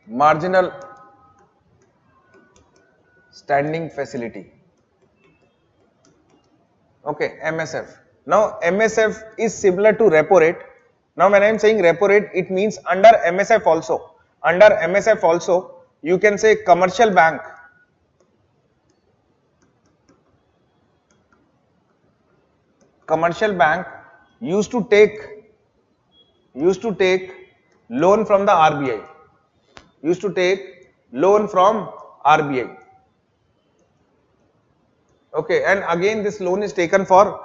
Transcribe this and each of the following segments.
marginal standing facility. Okay, MSF. Now MSF is similar to repo rate. Now when I am saying repo rate, it means under MSF also. Under MSF also, you can say commercial bank. Commercial bank used to take loan from the RBI. Used to take loan from RBI. Okay, and again this loan is taken for,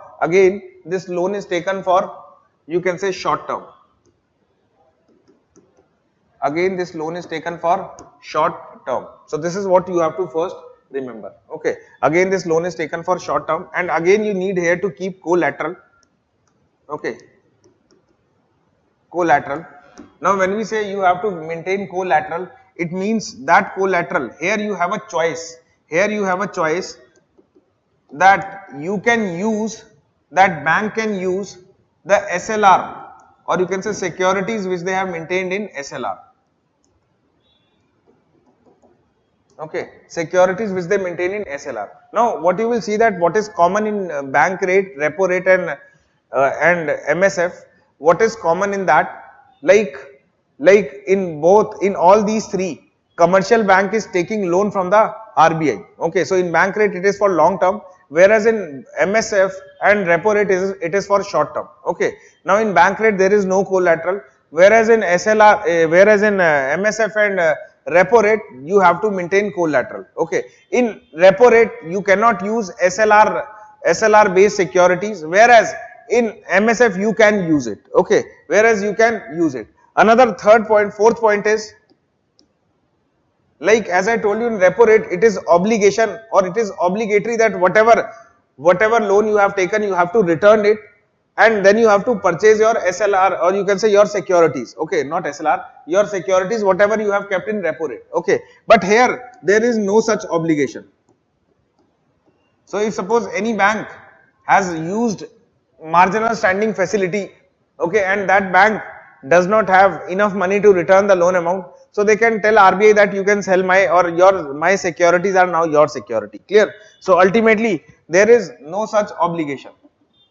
you can say short term. Again this loan is taken for short term. So this is what you have to first remember. Okay, again this loan is taken for short term, and again you need here to keep collateral. Okay, collateral. Now when we say you have to maintain collateral, it means that collateral, here you have a choice. Here you have a choice that you can use, that bank can use the SLR, or you can say securities which they have maintained in SLR. Okay, securities which they maintain in SLR. Now what you will see that what is common in bank rate, repo rate and MSF, what is common in that, like in all these three, commercial bank is taking loan from the RBI. Okay, so in bank rate it is for long term, whereas in MSF and repo rate it is for short term. Okay, now in bank rate there is no collateral, whereas in SLR, MSF and repo rate you have to maintain collateral. Okay, in repo rate you cannot use SLR based securities, whereas in MSF you can use it. Okay, whereas you can use it. Another fourth point is, like as I told you in repo rate, it is obligation or it is obligatory that whatever loan you have taken, you have to return it, and then you have to purchase your SLR, or you can say your securities. Okay, not SLR, your securities, whatever you have kept in repo rate. Okay, but here there is no such obligation. So if suppose any bank has used marginal standing facility, okay, and that bank does not have enough money to return the loan amount, so they can tell RBI that you can sell my securities are now your security. Clear? So ultimately there is no such obligation.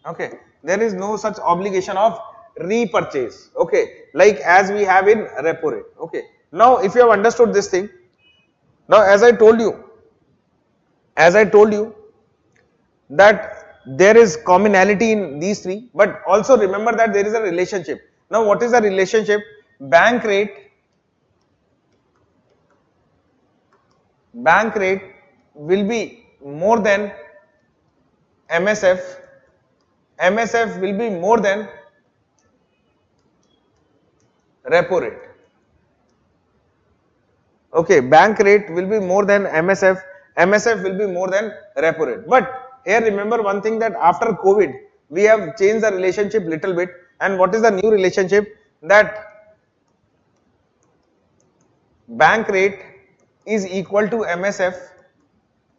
Okay, there is no such obligation of repurchase. Okay, like as we have in repo rate. Okay, now if you have understood this thing, now as I told you that there is commonality in these three, but also remember that there is a relationship. Now what is the relationship? Bank rate will be more than MSF, MSF will be more than repo rate. Okay, bank rate will be more than MSF, MSF will be more than repo rate. But here remember one thing, that after COVID we have changed the relationship little bit, and what is the new relationship? That bank rate is equal to MSF,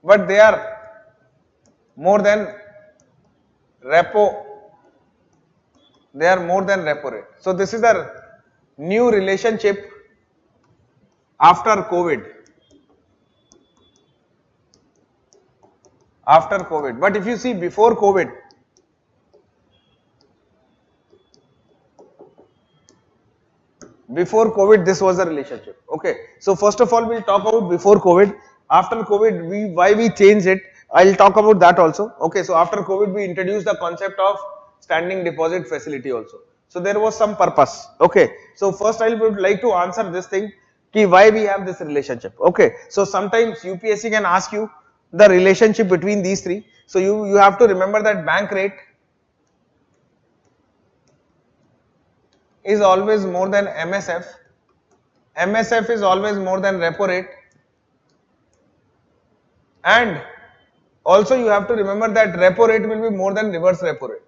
but they are more than repo, rate. So this is the new relationship after COVID. But if you see before COVID, this was the relationship. Okay, so first of all we'll talk about before COVID. After COVID, why we changed it, I'll talk about that also. Okay, so after COVID we introduced the concept of standing deposit facility also. So there was some purpose. Okay, so first I would like to answer this thing, ki why we have this relationship. Okay, so sometimes UPSC can ask you the relationship between these three. So you have to remember that bank rate is always more than MSF, MSF is always more than repo rate, and also you have to remember that repo rate will be more than reverse repo rate.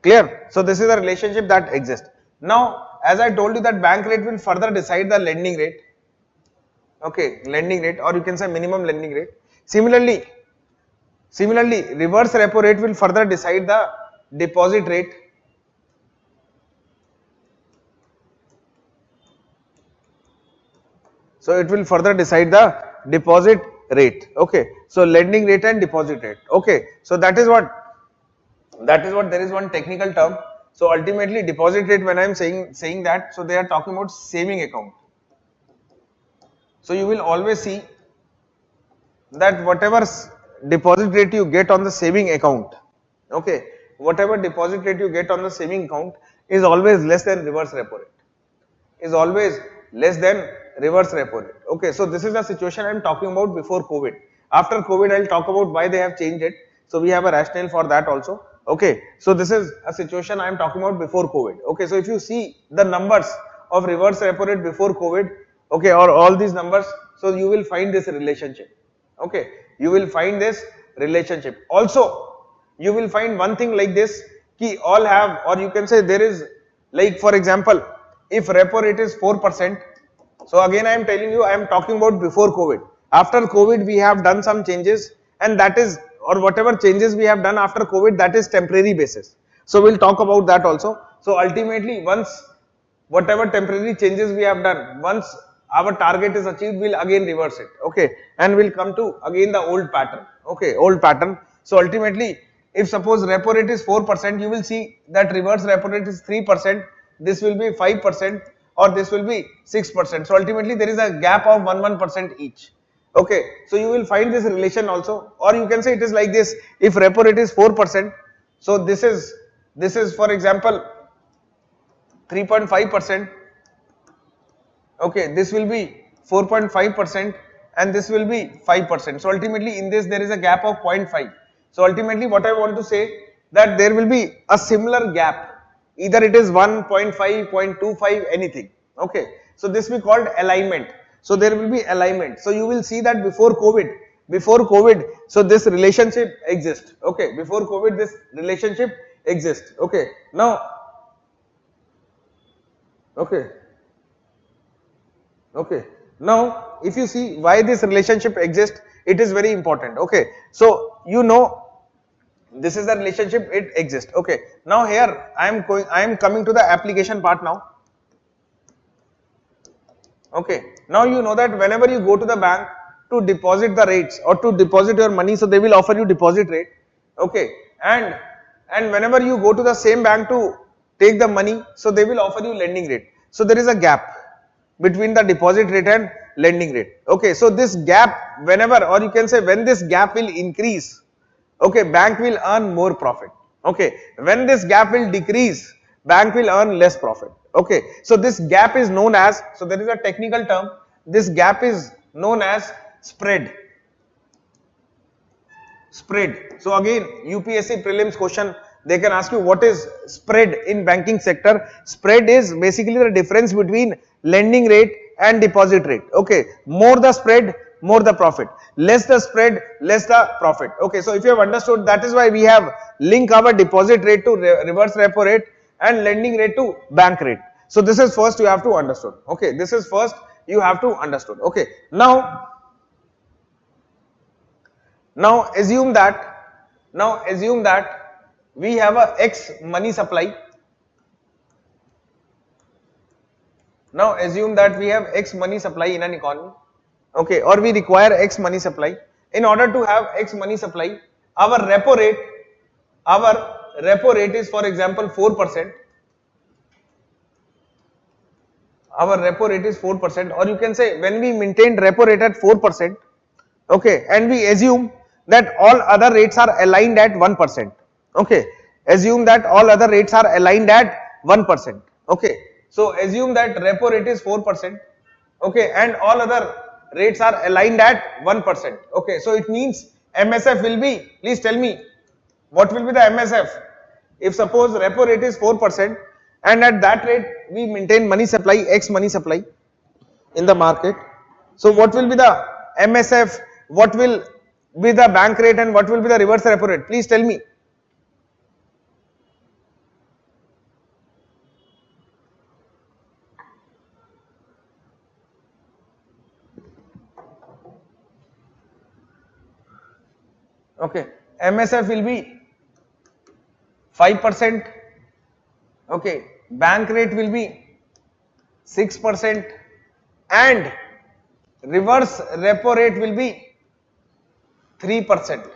Clear? So this is the relationship that exists. Now as I told you that bank rate will further decide the lending rate. Okay, lending rate, or you can say minimum lending rate. Similarly, reverse repo rate will further decide the deposit rate. So it will further decide the deposit rate. Okay, so lending rate and deposit rate. Okay, so that is what there is one technical term. So ultimately deposit rate, when I am saying that, so they are talking about saving account. So you will always see that whatever deposit rate you get on the saving account, okay, whatever deposit rate you get on the saving account is always less than reverse repo rate, is always less than reverse repo rate. Okay, so this is the situation I am talking about before COVID. After COVID, I will talk about why they have changed it. So we have a rationale for that also. Okay, so this is a situation I am talking about before COVID. Okay, so if you see the numbers of reverse repo rate before COVID, okay, or all these numbers, so you will find this relationship. Okay, you will find this relationship. Also, you will find one thing like this, ki all have, or you can say there is, like for example, if repo rate is 4%, so again I am telling you, I am talking about before COVID. After COVID, we have done some changes, and that is, or whatever changes we have done after COVID, that is temporary basis. So we'll talk about that also. So ultimately, once whatever temporary changes we have done, once our target is achieved, we'll again reverse it. Okay, and we'll come to again the old pattern. Okay, old pattern. So ultimately, if suppose repo rate is 4%, you will see that reverse repo rate is 3%, this will be 5%, or this will be 6%. So ultimately, there is a gap of 1% each. Okay, so you will find this relation also, or you can say it is like this. If repo rate is 4%, so this is for example 3.5%. Okay, this will be 4.5% and this will be 5%. So ultimately in this there is a gap of 0.5. So ultimately what I want to say, that there will be a similar gap, either it is 1.5, 0.25, anything. Okay, so this we called alignment. So there will be alignment. So you will see that before COVID, so this relationship exists. Okay, before COVID this relationship exists. Okay, now, okay, now if you see why this relationship exists, it is very important. Okay, so you know this is the relationship, it exists. Okay, now here I am coming to the application part now. Okay, now you know that whenever you go to the bank to deposit the rates or to deposit your money, so they will offer you deposit rate. Okay, and whenever you go to the same bank to take the money, so they will offer you lending rate. So there is a gap between the deposit rate and lending rate. Okay, so this gap, whenever, or you can say when this gap will increase, okay, bank will earn more profit. Okay, when this gap will decrease, bank will earn less profit. Okay, so this gap is known as, so there is a technical term, this gap is known as spread. Spread. So again, UPSC prelims question, they can ask you what is spread in banking sector. Spread is basically the difference between lending rate and deposit rate. Okay, more the spread, more the profit. Less the spread, less the profit. Okay, so if you have understood, that is why we have linked our deposit rate to reverse repo rate and lending rate to bank rate. So this is first you have to understood. Okay, this is first you have to understood. Okay, now assume that we have a X money supply. Now assume that we have X money supply in an economy. Okay, or we require X money supply. In order to have X money supply, our repo rate is, for example, 4%. Our repo rate is 4%, or you can say when we maintain repo rate at 4%, okay, and we assume that all other rates are aligned at 1%. Okay, assume that all other rates are aligned at 1%. Okay, so assume that repo rate is 4%. Okay, and all other rates are aligned at 1%. Okay, so it means MSF will be, please tell me, what will be the MSF? If suppose repo rate is 4% and at that rate we maintain money supply, X money supply in the market. So what will be the MSF? What will be the bank rate and what will be the reverse repo rate? Please tell me. Okay, MSF will be 5%. Okay, bank rate will be 6%, and reverse repo rate will be 3%.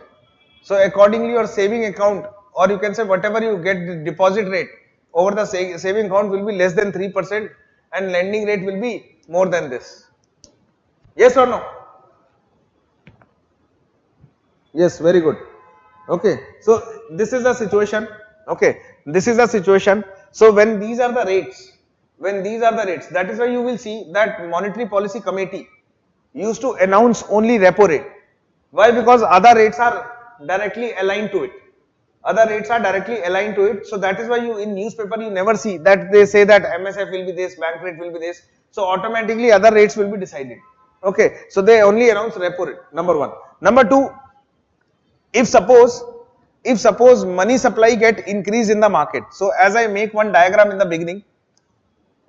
So accordingly your saving account, or you can say whatever you get the deposit rate over the saving account will be less than 3% and lending rate will be more than this. Yes or no? Yes, very good. Okay, so this is the situation. Okay, this is the situation. So when these are the rates, that is why you will see that Monetary Policy Committee used to announce only repo rate. Why? Because other rates are directly aligned to it. Other rates are directly aligned to it. So that is why you in newspaper you never see that they say that MSF will be this, bank rate will be this. So automatically other rates will be decided. Okay, so they only announce repo rate. Number one. Number two, if suppose money supply get increase in the market. So as I make one diagram in the beginning,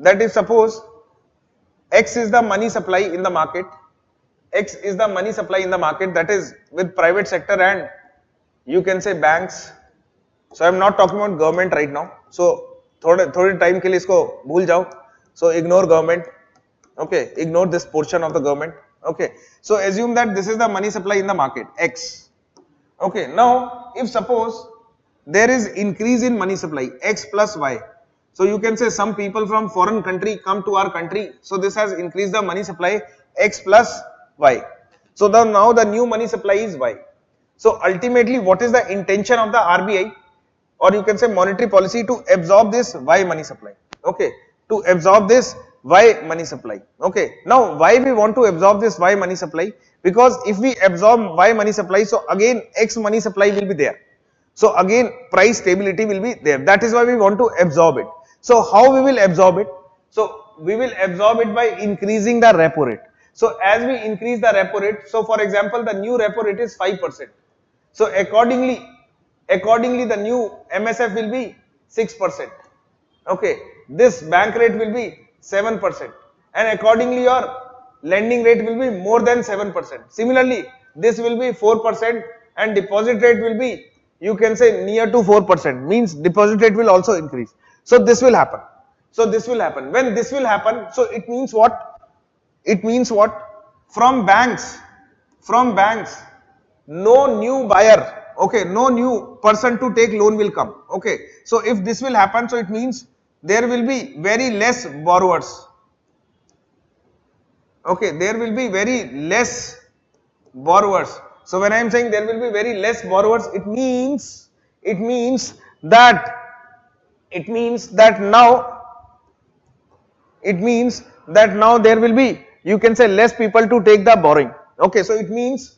that is suppose X is the money supply in the market. X is the money supply in the market, that is with private sector and you can say banks. So I am not talking about government right now. So थोड़े time के लिए इसको भूल जाओ. So ignore government. Okay, ignore this portion of the government. Okay, so assume that this is the money supply in the market X. Okay, now if suppose there is increase in money supply X plus Y. So you can say some people from foreign country come to our country. So this has increased the money supply X plus Y. So now the new money supply is Y. So ultimately what is the intention of the RBI, or you can say monetary policy, to absorb this Y money supply. Okay, to absorb this Y money supply. Okay, now why we want to absorb this Y money supply? Because if we absorb Y money supply, so again X money supply will be there. So again price stability will be there. That is why we want to absorb it. So how we will absorb it? So we will absorb it by increasing the repo rate. So as we increase the repo rate, so for example the new repo rate is 5%. So accordingly the new MSF will be 6%. Okay, this bank rate will be 7%, and accordingly your lending rate will be more than 7%. Similarly, this will be 4% and deposit rate will be, you can say, near to 4%, means deposit rate will also increase. So this will happen. So this will happen. When this will happen, so it means what? It means what? From banks, no new buyer, okay, no new person to take loan will come. Okay, so if this will happen, so it means there will be very less borrowers. Okay, there will be very less borrowers. So when I am saying there will be very less borrowers, it means that now there will be, you can say, less people to take the borrowing. Okay, so it means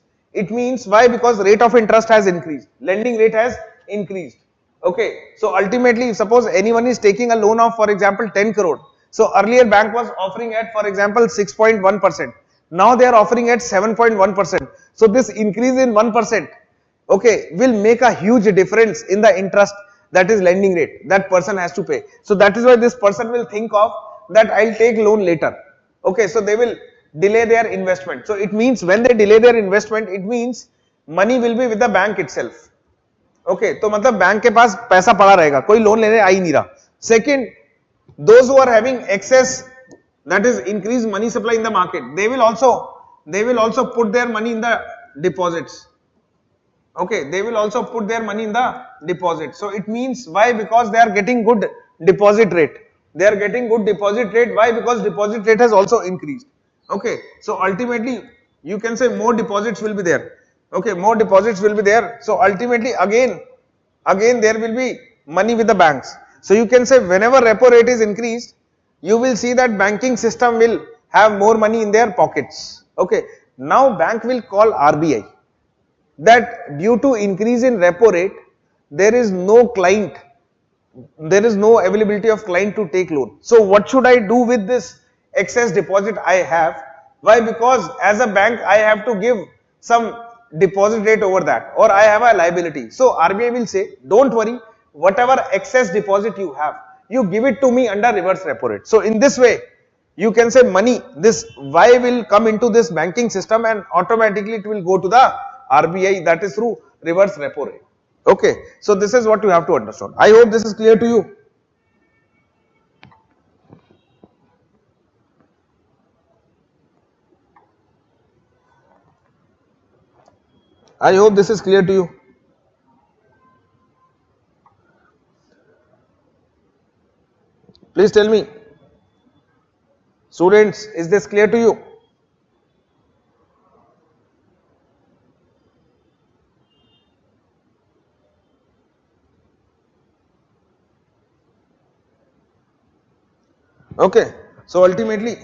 why? Because rate of interest has increased, lending rate has increased. Okay, so ultimately suppose anyone is taking a loan of, for example, 10 crore. So earlier bank was offering at, for example, 6.1%. Now they are offering at 7.1%. So this increase in 1%, okay, will make a huge difference in the interest, that is lending rate, that person has to pay. So that is why this person will think of that I'll take loan later. Okay, so they will delay their investment. So it means when they delay their investment, it means money will be with the bank itself. Okay, तो मतलब bank के पास पैसा पड़ा रहेगा, कोई loan लेने आ ही नहीं रहा. Second, those who are having excess, that is increased money supply in the market, they will also put their money in the deposits. Okay, they will also put their money in the deposit. So it means why? Because they are getting good deposit rate. They are getting good deposit rate. Why? Because deposit rate has also increased. Okay, so ultimately you can say more deposits will be there. Okay, more deposits will be there. So ultimately again there will be money with the banks. So you can say whenever repo rate is increased, you will see that banking system will have more money in their pockets. Okay, now bank will call RBI that due to increase in repo rate, there is no availability of client to take loan. So what should I do with this excess deposit I have? Why? Because as a bank I have to give some deposit rate over that, or I have a liability. So RBI will say, don't worry, whatever excess deposit you have, you give it to me under reverse repo rate. So in this way, you can say money, this Y will come into this banking system and automatically it will go to the RBI, that is through reverse repo rate. Okay, so this is what you have to understand. I hope this is clear to you. I hope this is clear to you. Please tell me, students, is this clear to you? Okay, so ultimately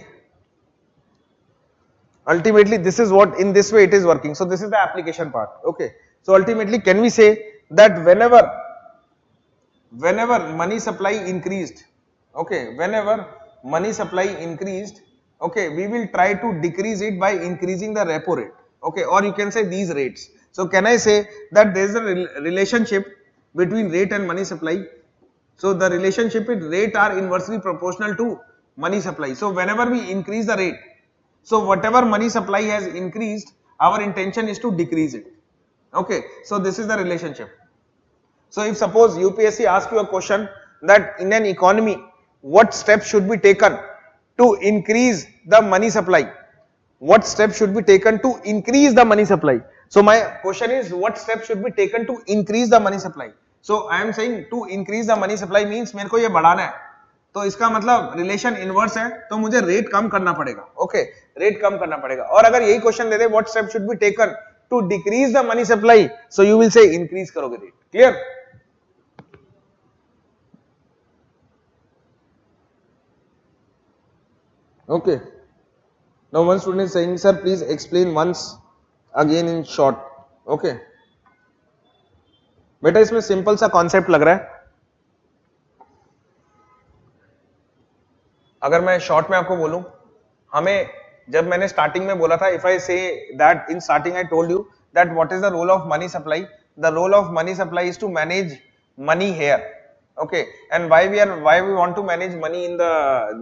this is what, in this way it is working. So this is the application part. Okay, so ultimately can we say that whenever money supply increased, okay, whenever money supply increased, okay, we will try to decrease it by increasing the repo rate, okay, or you can say these rates. So can I say that there is a relationship between rate and money supply? So the relationship with rate are inversely proportional to money supply. So whenever we increase the rate, so whatever money supply has increased, our intention is to decrease it. Okay, so this is the relationship. So if suppose UPSC asks you a question that in an economy, what steps should be taken to increase the money supply? What steps should be taken to increase the money supply? So my question is, what steps should be taken to increase the money supply? So I am saying to increase the money supply means मेरे को ये बढ़ाना है, तो इसका मतलब relation inverse है, तो मुझे रेट कम करना पड़ेगा. ओके, रेट कम करना पड़ेगा. और अगर यही क्वेश्चन दे दे what step should be taken to decrease the money supply, so you will say increase करोगे rate. Clear? Okay. Now one student is saying, sir, please explain once again in short. Okay. बेटा इसमें simple सा concept लग रहा है. अगर मैं short में आपको बोलूं, हमें जब मैंने स्टार्टिंग में बोला था, if I say that in starting I told you that what is the role of money supply, the role of money supply is to manage money here. Okay, and why we want to manage money in the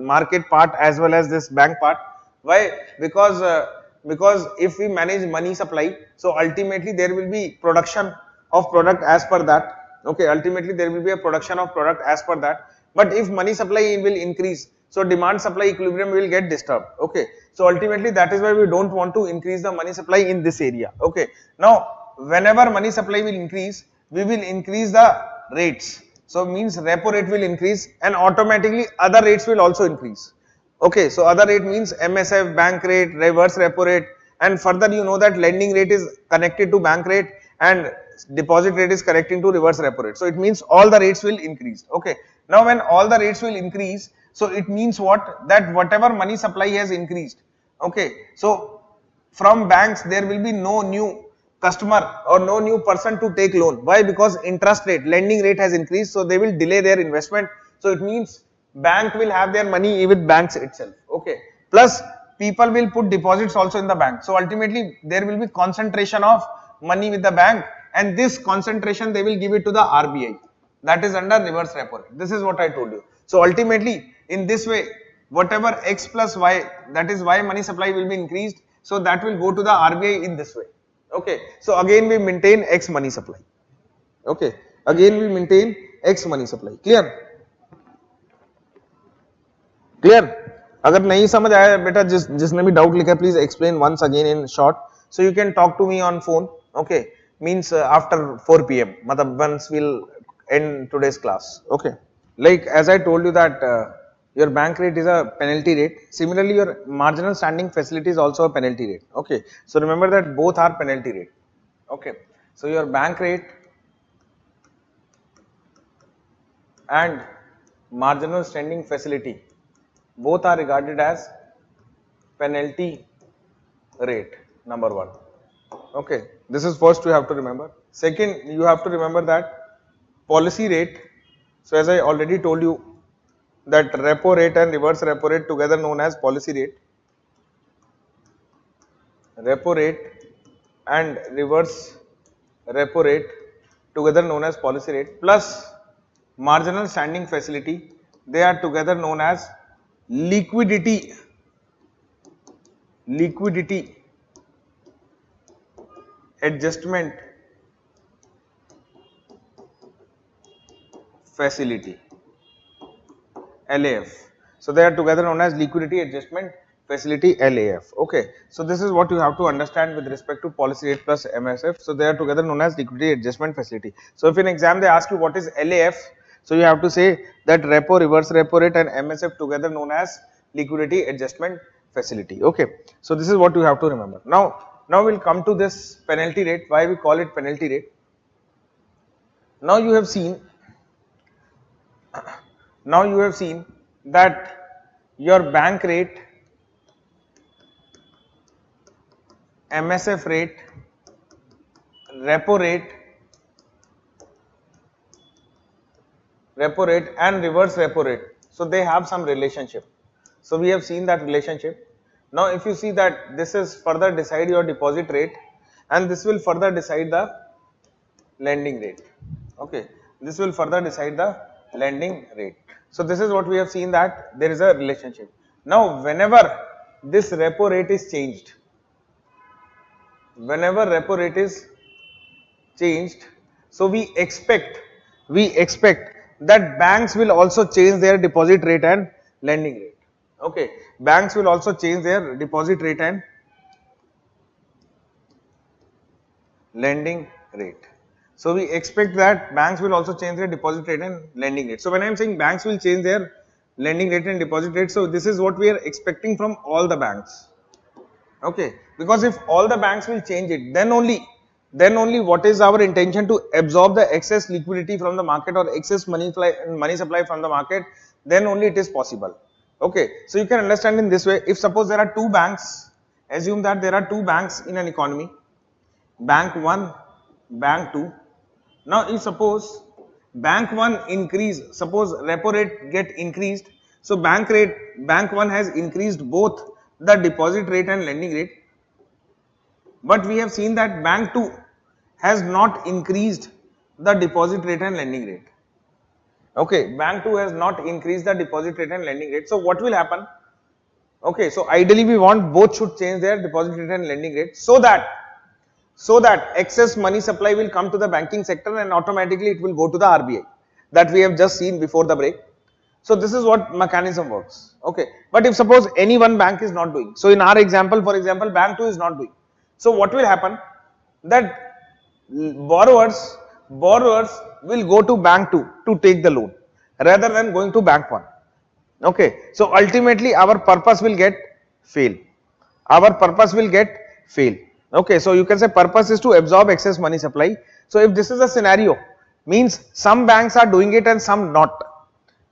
market part as well as this bank part? Why? Because if we manage money supply, so ultimately there will be production of product as per that. Okay, ultimately there will be a production of product as per that. But if money supply will increase, so demand supply equilibrium will get disturbed. Okay, so ultimately that is why we don't want to increase the money supply in this area. Okay, now whenever money supply will increase, we will increase the rates. So means repo rate will increase and automatically other rates will also increase. Okay, so other rate means MSF, bank rate, reverse repo rate, and further you know that lending rate is connected to bank rate and deposit rate is connecting to reverse repo rate. So it means all the rates will increase. Okay, now when all the rates will increase, so it means what? That whatever money supply has increased. Okay, so from banks there will be no new customer or no new person to take loan. Why? Because interest rate, lending rate has increased, so they will delay their investment. So it means bank will have their money with banks itself. Okay, plus people will put deposits also in the bank. So ultimately there will be concentration of money with the bank, and this concentration they will give it to the RBI. That is under reverse repo rate. This is what I told you. So ultimately in this way, whatever x plus y, that is why money supply will be increased, so that will go to the RBI in this way. Okay, so again we maintain x money supply. Okay, again we maintain x money supply. Clear? Clear? अगर नहीं समझ आया बेटा, जिसने भी doubt लिखा please explain once again in short. So you can talk to me on phone. Okay, means after 4 PM, मतलब once we'll end today's class. Okay, like as I told you that your bank rate is a penalty rate. Similarly, your marginal standing facility is also a penalty rate. Okay, so remember that both are penalty rate. Okay, so your bank rate and marginal standing facility both are regarded as penalty rate. Number one. Okay, this is first you have to remember. Second, you have to remember that policy rate. So as I already told you, that repo rate and reverse repo rate together known as policy rate. Repo rate and reverse repo rate together known as policy rate plus marginal standing facility, they are together known as liquidity adjustment facility, LAF. So they are together known as liquidity adjustment facility LAF. Okay, so this is what you have to understand with respect to policy rate plus MSF. So they are together known as liquidity adjustment facility. So if in exam they ask you what is LAF, so you have to say that repo, reverse repo rate and MSF together known as liquidity adjustment facility. Okay, so this is what you have to remember. Now we'll come to this penalty rate. Why we call it penalty rate? Now you have seen that your bank rate, MSF rate, repo rate and reverse repo rate, so they have some relationship. So we have seen that relationship. Now if you see that this is further decide your deposit rate and this will further decide the lending rate. Okay, this will further decide the lending rate. So this is what we have seen, that there is a relationship. Now whenever this repo rate is changed, so we expect that banks will also change their deposit rate and lending rate. Okay, banks will also change their deposit rate and lending rate. So we expect that banks will also change their deposit rate and lending rate. So when I am saying banks will change their lending rate and deposit rate, so this is what we are expecting from all the banks. Okay, because if all the banks will change it, then only what is our intention to absorb the excess liquidity from the market or excess money supply from the market, then only it is possible. Okay, so you can understand in this way. If suppose there are two banks, assume that there are two banks in an economy, bank 1, bank 2. Now if suppose bank 1 increase, suppose repo rate get increased, so bank 1 has increased both the deposit rate and lending rate, but we have seen that bank 2 has not increased the deposit rate and lending rate. Okay, bank 2 has not increased the deposit rate and lending rate. So what will happen? Okay, so ideally we want both should change their deposit rate and lending rate, so that excess money supply will come to the banking sector and automatically it will go to the RBI, that we have just seen before the break. So this is what mechanism works. Okay, but if suppose any one bank is not doing, so in our example, for example, bank 2 is not doing, so what will happen? That borrowers will go to bank 2 to take the loan rather than going to bank 1. Okay, so ultimately our purpose will get fail. Okay, so you can say purpose is to absorb excess money supply. So if this is a scenario, means some banks are doing it and some not.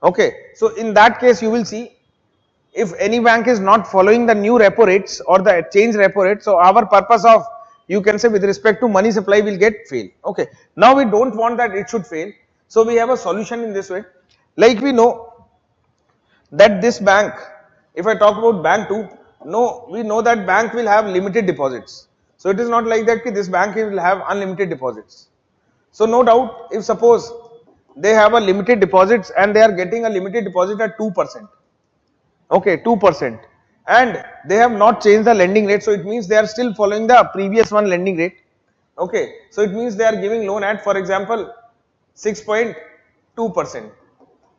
Okay, so in that case you will see, if any bank is not following the new repo rates or the change repo rate, so our purpose of, you can say, with respect to money supply will get fail. Okay, now we don't want that it should fail, so we have a solution in this way. Like we know that this bank, if I talk about bank 2, we know that bank will have limited deposits. So it is not like that this bank will have unlimited deposits. So no doubt, if suppose they have a limited deposits and they are getting a limited deposit at 2%. Okay, 2%, and they have not changed the lending rate, so it means they are still following the previous one lending rate. Okay, so it means they are giving loan at, for example, 6.2%.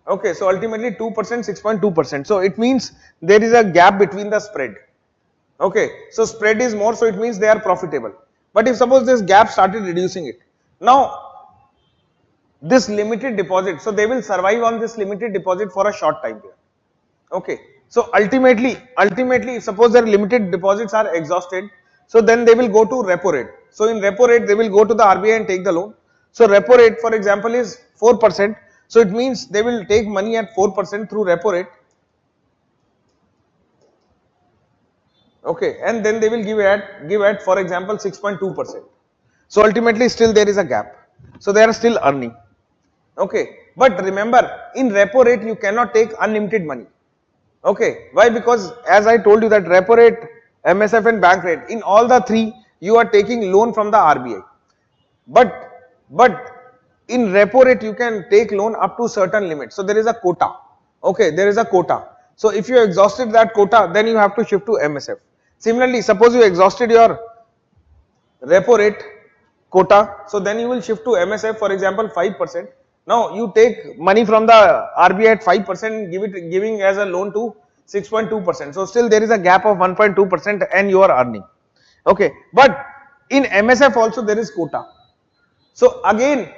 Okay, so ultimately 2%, 6.2%. So it means there is a gap between the spread. Okay, so spread is more, so it means they are profitable. But if suppose this gap started reducing it, now this limited deposit, so they will survive on this limited deposit for a short time period. Okay, so ultimately if suppose their limited deposits are exhausted, so then they will go to repo rate. So in repo rate they will go to the RBI and take the loan. So repo rate, for example, is 4%. So it means they will take money at 4% through repo rate. Okay, and then they will give at for example 6.2%. So ultimately still there is a gap. So they are still earning. Okay, but remember, in repo rate you cannot take unlimited money. Okay, why? Because as I told you that repo rate, MSF and bank rate, in all the three you are taking loan from the RBI. But in repo rate you can take loan up to certain limit. So there is a quota. Okay, there is a quota. So if you exhausted that quota, then you have to shift to MSF. Similarly, suppose you exhausted your repo rate quota, so then you will shift to MSF, for example 5%. Now you take money from the RBI at 5%, giving as a loan to 6.2%. So still there is a gap of 1.2% and you are earning. Okay, but in MSF also there is quota. So again,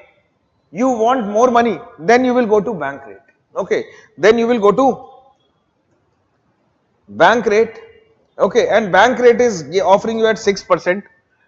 you want more money, then you will go to bank rate. Okay, then you will go to bank rate. Okay, and bank rate is offering you at 6%.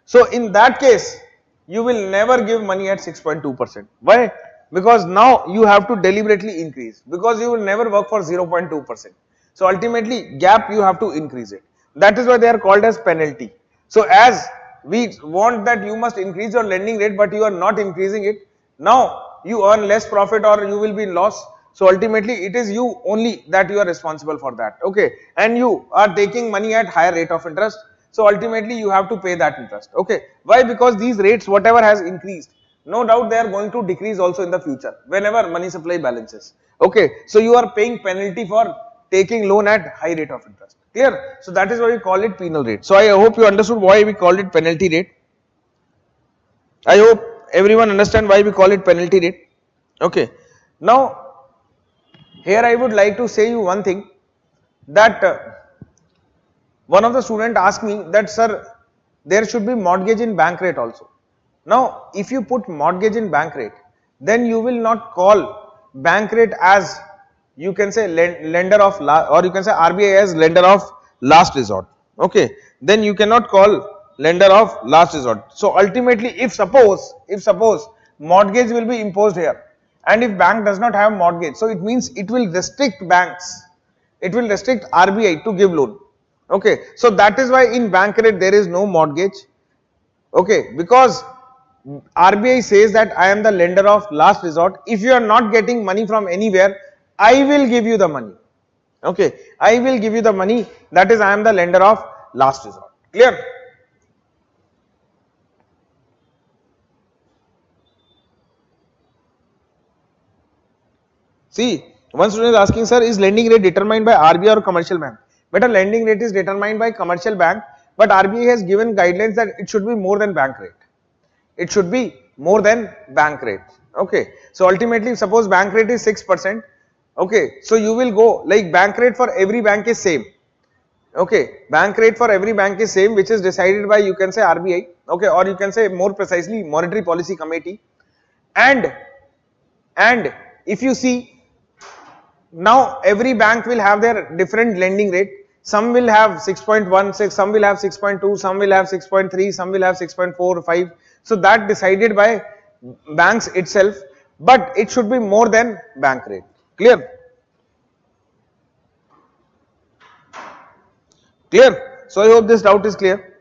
So in that case, you will never give money at 6.2%. Why? Because now you have to deliberately increase, because you will never work for 0.2%. So ultimately gap you have to increase it. That is why they are called as penalty. So as we want that you must increase your lending rate, but you are not increasing it, now you earn less profit or you will be in loss. So ultimately it is you only that you are responsible for that. Okay, and you are taking money at higher rate of interest. So ultimately you have to pay that interest. Okay, why? Because these rates whatever has increased, no doubt they are going to decrease also in the future whenever money supply balances. Okay, so you are paying penalty for taking loan at high rate of interest. Clear? So that is why we call it penal rate. So I hope you understood why we called it penalty rate. I hope everyone understand why we call it penalty rate. Okay. Now here I would like to say you one thing, that one of the student asked me that, sir, there should be mortgage in bank rate also. Now if you put mortgage in bank rate, then you will not call bank rate as, you can say, lender of or you can say RBI as lender of last resort. Okay, then you cannot call lender of last resort. So ultimately if suppose mortgage will be imposed here, and if bank does not have mortgage, so it means it will restrict banks, it will restrict RBI to give loan. Okay, so that is why in bank rate there is no mortgage. Okay, because RBI says that I am the lender of last resort. If you are not getting money from anywhere, I will give you the money. Okay, I will give you the money. That is, I am the lender of last resort. Clear? See, one student is asking, sir, is lending rate determined by RBI or commercial bank? Better, lending rate is determined by commercial bank, but RBI has given guidelines that it should be more than bank rate. It should be more than bank rate. Okay, so ultimately suppose bank rate is 6%. Okay, so you will go like bank rate for every bank is same. Okay, bank rate for every bank is same, which is decided by, you can say, RBI. Okay, or you can say more precisely Monetary Policy Committee. And if you see, now every bank will have their different lending rate. Some will have 6.16, some will have 6.2, some will have 6.3, some will have 6.45. So that decided by banks itself, but it should be more than bank rate. Clear? Clear? So I hope this doubt is clear.